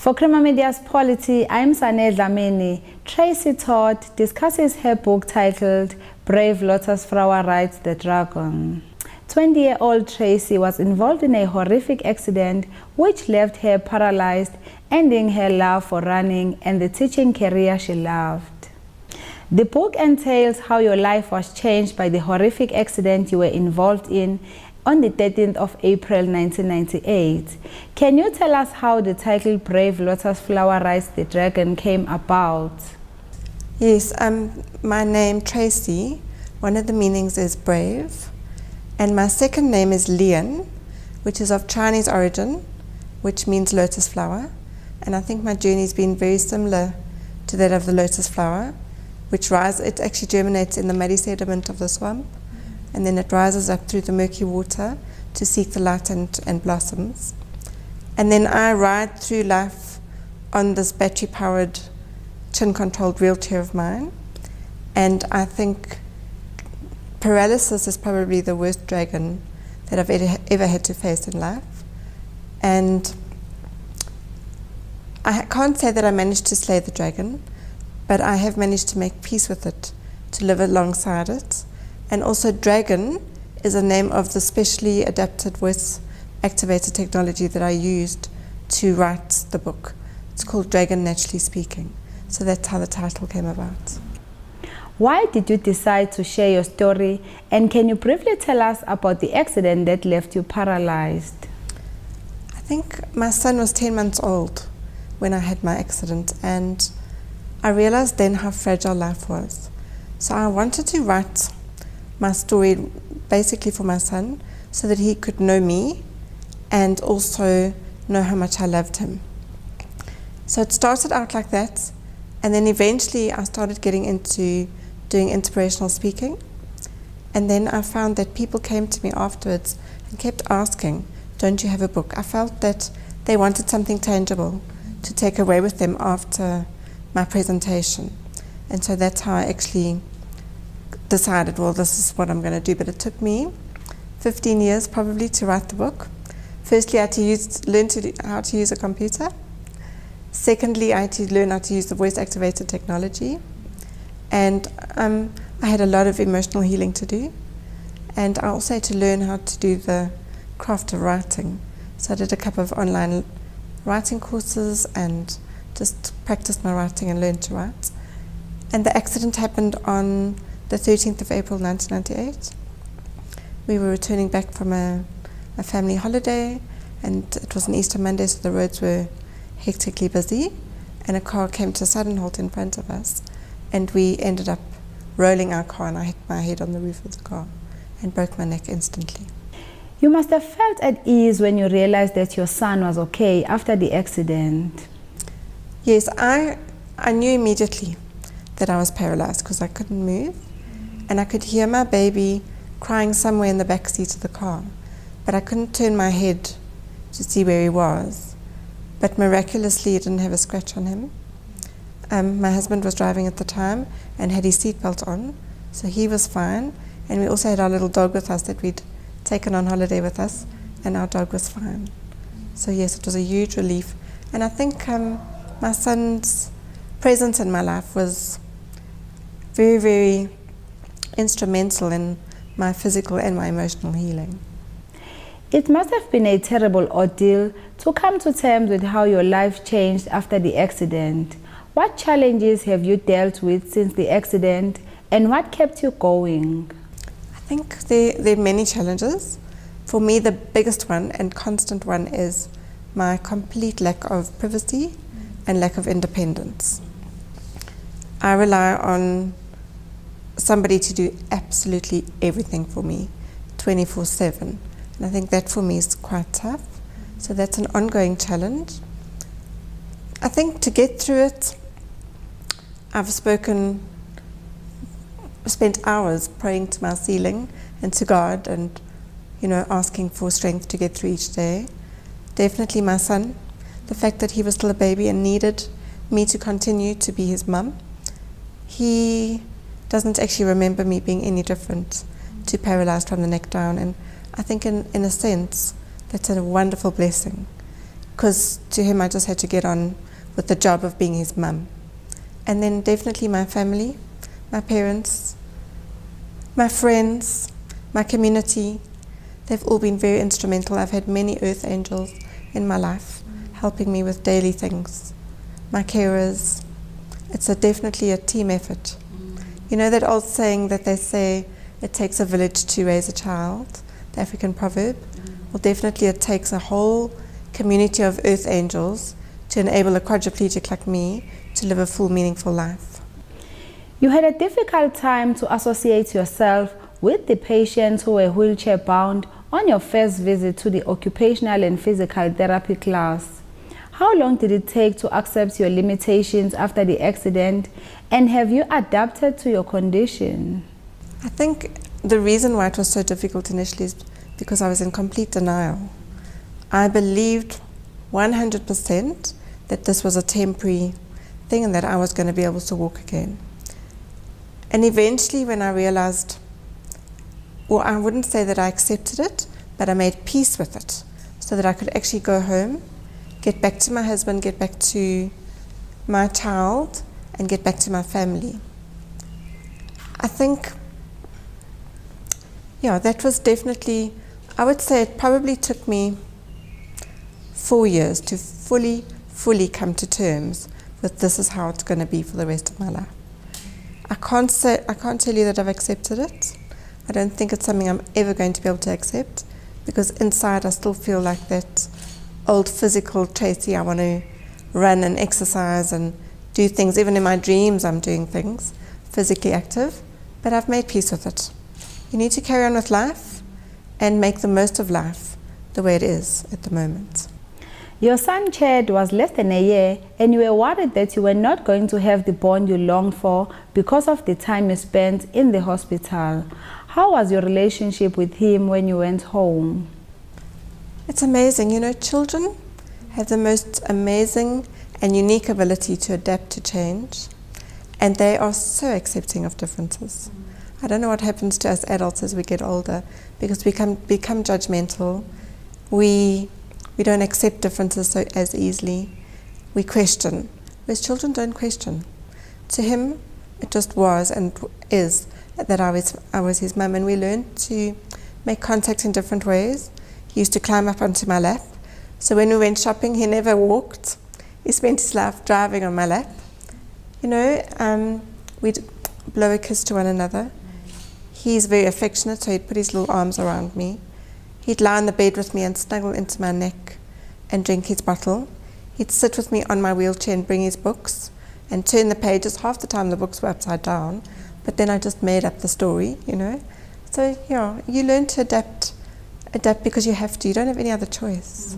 For Crema Media's Polity, I'm Sane Dlamini. Tracy Todd discusses her book titled Brave Lotus Flower Rides the Dragon. 20-year-old Tracy was involved in a horrific accident which left her paralyzed, ending her love for running and the teaching career she loved. The book entails how your life was changed by the horrific accident you were involved in on the 13th of April 1998. Can you tell us how the title Brave Lotus Flower Rides the Dragon came about? Yes, my name Tracy, one of the meanings is brave, and my second name is Lian, which is of Chinese origin, which means lotus flower, and I think my journey's been very similar to that of the lotus flower, which it actually germinates in the muddy sediment of the swamp, and then it rises up through the murky water to seek the light and blossoms. And then I ride through life on this battery-powered, chin-controlled wheelchair of mine, and I think paralysis is probably the worst dragon that I've ever had to face in life. And I can't say that I managed to slay the dragon, but I have managed to make peace with it, to live alongside it. And also dragon is a name of the specially adapted voice activated technology that I used to write the book. It's called Dragon Naturally Speaking. So that's how the title came about. Why did you decide to share your story, and can you briefly tell us about the accident that left you paralyzed? I think my son was 10 months old when I had my accident, and I realized then how fragile life was. So I wanted to write my story basically for my son so that he could know me and also know how much I loved him. So it started out like that, and then eventually I started getting into doing inspirational speaking, and then I found that people came to me afterwards and kept asking, don't you have a book? I felt that they wanted something tangible to take away with them after my presentation, and so that's how I actually decided, well, this is what I'm going to do. But it took me 15 years probably to write the book. Firstly, I had to learn how to use a computer. Secondly, I had to learn how to use the voice-activated technology. And I had a lot of emotional healing to do. And I also had to learn how to do the craft of writing. So I did a couple of online writing courses and just practiced my writing and learned to write. And the accident happened on the 13th of April 1998. We were returning back from a family holiday, and it was an Easter Monday, so the roads were hectically busy, and a car came to a sudden halt in front of us, and we ended up rolling our car, and I hit my head on the roof of the car and broke my neck instantly. You must have felt at ease when you realized that your son was okay after the accident. Yes, I knew immediately that I was paralyzed because I couldn't move, and I could hear my baby crying somewhere in the back seat of the car, but I couldn't turn my head to see where he was. But miraculously, he didn't have a scratch on him. My husband was driving at the time and had his seatbelt on, so he was fine. And we also had our little dog with us that we'd taken on holiday with us, and our dog was fine. So yes, it was a huge relief. And I think my son's presence in my life was very, very instrumental in my physical and my emotional healing. It must have been a terrible ordeal to come to terms with how your life changed after the accident. What challenges have you dealt with since the accident, and what kept you going? I think there are many challenges. For me, the biggest one and constant one is my complete lack of privacy and lack of independence. I rely on somebody to do absolutely everything for me 24/7, and I think that for me is quite tough. So that's an ongoing challenge. I think to get through it, I've spent hours praying to my ceiling and to God, and asking for strength to get through each day. Definitely my son, the fact that he was still a baby and needed me to continue to be his mum. He doesn't actually remember me being any different to paralyzed from the neck down, and I think in a sense that's a wonderful blessing. because to him I just had to get on with the job of being his mum. And then definitely my family, my parents, my friends, my community, they've all been very instrumental. I've had many earth angels in my life helping me with daily things. My carers, it's definitely a team effort. You know that old saying that they say it takes a village to raise a child, the African proverb? Well, definitely it takes a whole community of earth angels to enable a quadriplegic like me to live a full, meaningful life. You had a difficult time to associate yourself with the patients who were wheelchair bound on your first visit to the occupational and physical therapy class. How long did it take to accept your limitations after the accident, and have you adapted to your condition? I think the reason why it was so difficult initially is because I was in complete denial. I believed 100% that this was a temporary thing and that I was going to be able to walk again. And eventually when I realized, or I wouldn't say that I accepted it, but I made peace with it so that I could actually go home, get back to my husband, get back to my child, and get back to my family. I think, yeah, that was definitely, I would say it probably took me 4 years to fully come to terms with this is how it's going to be for the rest of my life. I can't tell you that I've accepted it. I don't think it's something I'm ever going to be able to accept, because inside I still feel like that old physical Tracy. I want to run and exercise and do things. Even in my dreams I'm doing things, physically active, but I've made peace with it. You need to carry on with life and make the most of life the way it is at the moment. Your son Chad was less than a year, and you were worried that you were not going to have the bond you longed for because of the time you spent in the hospital. How was your relationship with him when you went home? It's amazing. You know, children have the most amazing and unique ability to adapt to change, and they are so accepting of differences. I don't know what happens to us adults as we get older, because we become judgmental. We don't accept differences as easily. We question, whereas children don't question. To him, it just was and is that I was his mum, and we learned to make contact in different ways. He used to climb up onto my lap. So when we went shopping, he never walked. He spent his life driving on my lap. You know, we'd blow a kiss to one another. He's very affectionate, so he'd put his little arms around me. He'd lie on the bed with me and snuggle into my neck and drink his bottle. He'd sit with me on my wheelchair and bring his books and turn the pages. Half the time the books were upside down, but then I just made up the story, you know. So yeah, you learn to adapt because you have to. You don't have any other choice.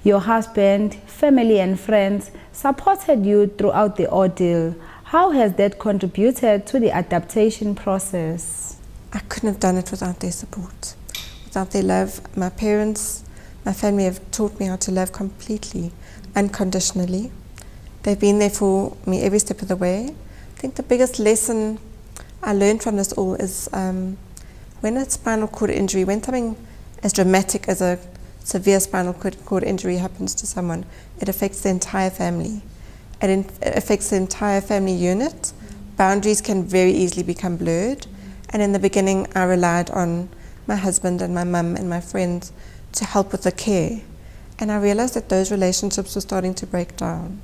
Your husband, family and friends supported you throughout the ordeal. How has that contributed to the adaptation process? I couldn't have done it without their support, without their love. My parents, my family have taught me how to love completely, unconditionally. They've been there for me every step of the way. I think the biggest lesson I learned from this all is when a spinal cord injury, when something as dramatic as a severe spinal cord injury happens to someone, it affects the entire family. It affects the entire family unit. Boundaries can very easily become blurred. And in the beginning, I relied on my husband and my mum and my friends to help with the care. And I realized that those relationships were starting to break down.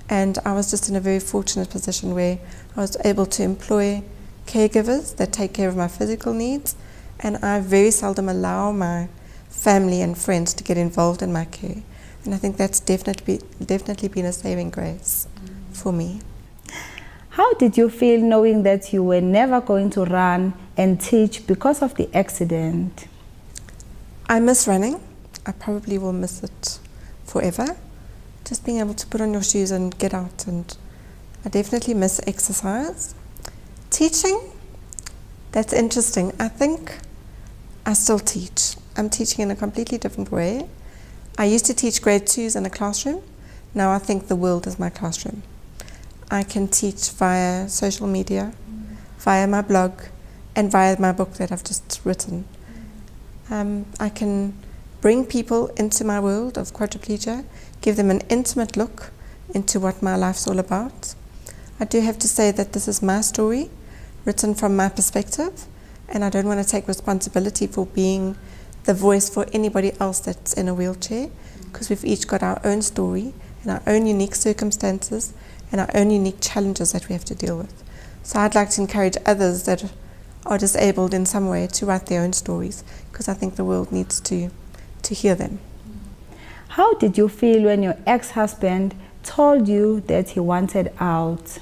And I was just in a very fortunate position where I was able to employ caregivers that take care of my physical needs, and I very seldom allow my family and friends to get involved in my care. And I think that's definitely been a saving grace for me. How did you feel knowing that you were never going to run and teach because of the accident? I miss running. I probably will miss it forever. Just being able to put on your shoes and get out, and I definitely miss exercise. Teaching, that's interesting. I think I still teach. I'm teaching in a completely different way. I used to teach grade 2s in a classroom. Now I think the world is my classroom. I can teach via social media, via my blog, and via my book that I've just written. I can bring people into my world of quadriplegia, give them an intimate look into what my life's all about. I do have to say that this is my story, written from my perspective, and I don't want to take responsibility for being the voice for anybody else that's in a wheelchair, because we've each got our own story and our own unique circumstances and our own unique challenges that we have to deal with. So I'd like to encourage others that are disabled in some way to write their own stories, because I think the world needs to hear them. How did you feel when your ex-husband told you that he wanted out?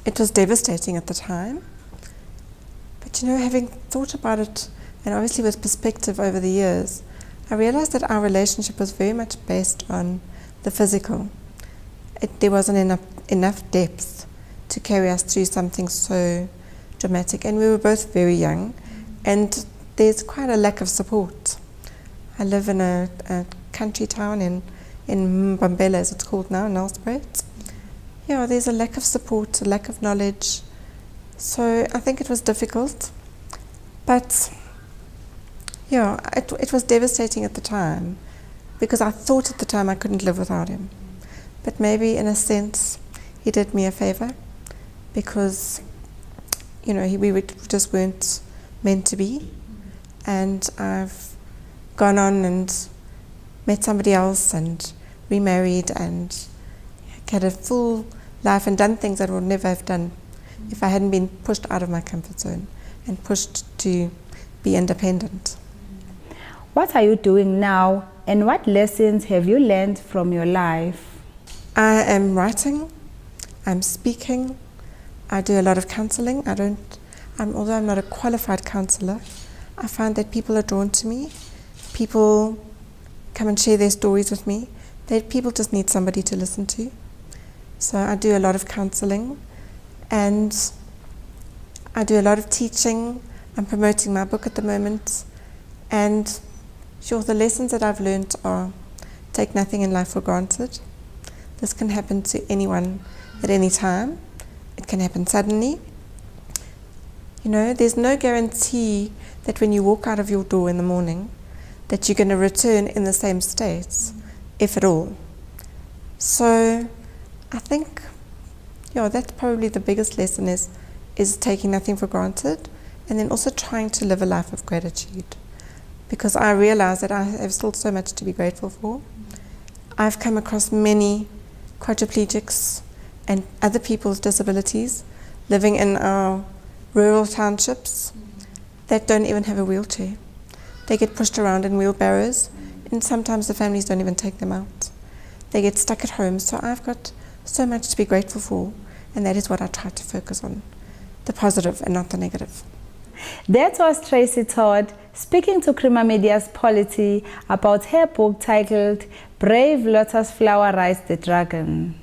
It was devastating at the time, but having thought about it, and obviously with perspective over the years, I realized that our relationship was very much based on the physical. There wasn't enough depth to carry us through something so dramatic, and we were both very young, and there's quite a lack of support. I live in a country town in Mbambela, as it's called now, Nelspruit. Yeah, there's a lack of support, a lack of knowledge. So I think it was difficult, but yeah, it was devastating at the time, because I thought at the time I couldn't live without him. But maybe in a sense he did me a favor, because we just weren't meant to be, and I've gone on and met somebody else and remarried and had a full life and done things that I would never have done if I hadn't been pushed out of my comfort zone and pushed to be independent. What are you doing now, and what lessons have you learned from your life? I am writing, I'm speaking, I do a lot of counseling. Although I'm not a qualified counselor, I find that people are drawn to me. People come and share their stories with me. People just need somebody to listen to. So I do a lot of counseling, and I do a lot of teaching. I'm promoting my book at the moment, and sure, the lessons that I've learned are: take nothing in life for granted. This can happen to anyone at any time. It can happen suddenly. There's no guarantee that when you walk out of your door in the morning that you're going to return in the same state, if at all. So I think, that's probably the biggest lesson is taking nothing for granted, and then also trying to live a life of gratitude, because I realize that I have still so much to be grateful for. I've come across many quadriplegics and other people with disabilities living in our rural townships that don't even have a wheelchair. They get pushed around in wheelbarrows, and sometimes the families don't even take them out. They get stuck at home. So I've got so much to be grateful for, and that is what I try to focus on, the positive and not the negative. That was Tracy Todd speaking to Crema Media's Polity about her book titled Brave Lotus Flower Rides the Dragon.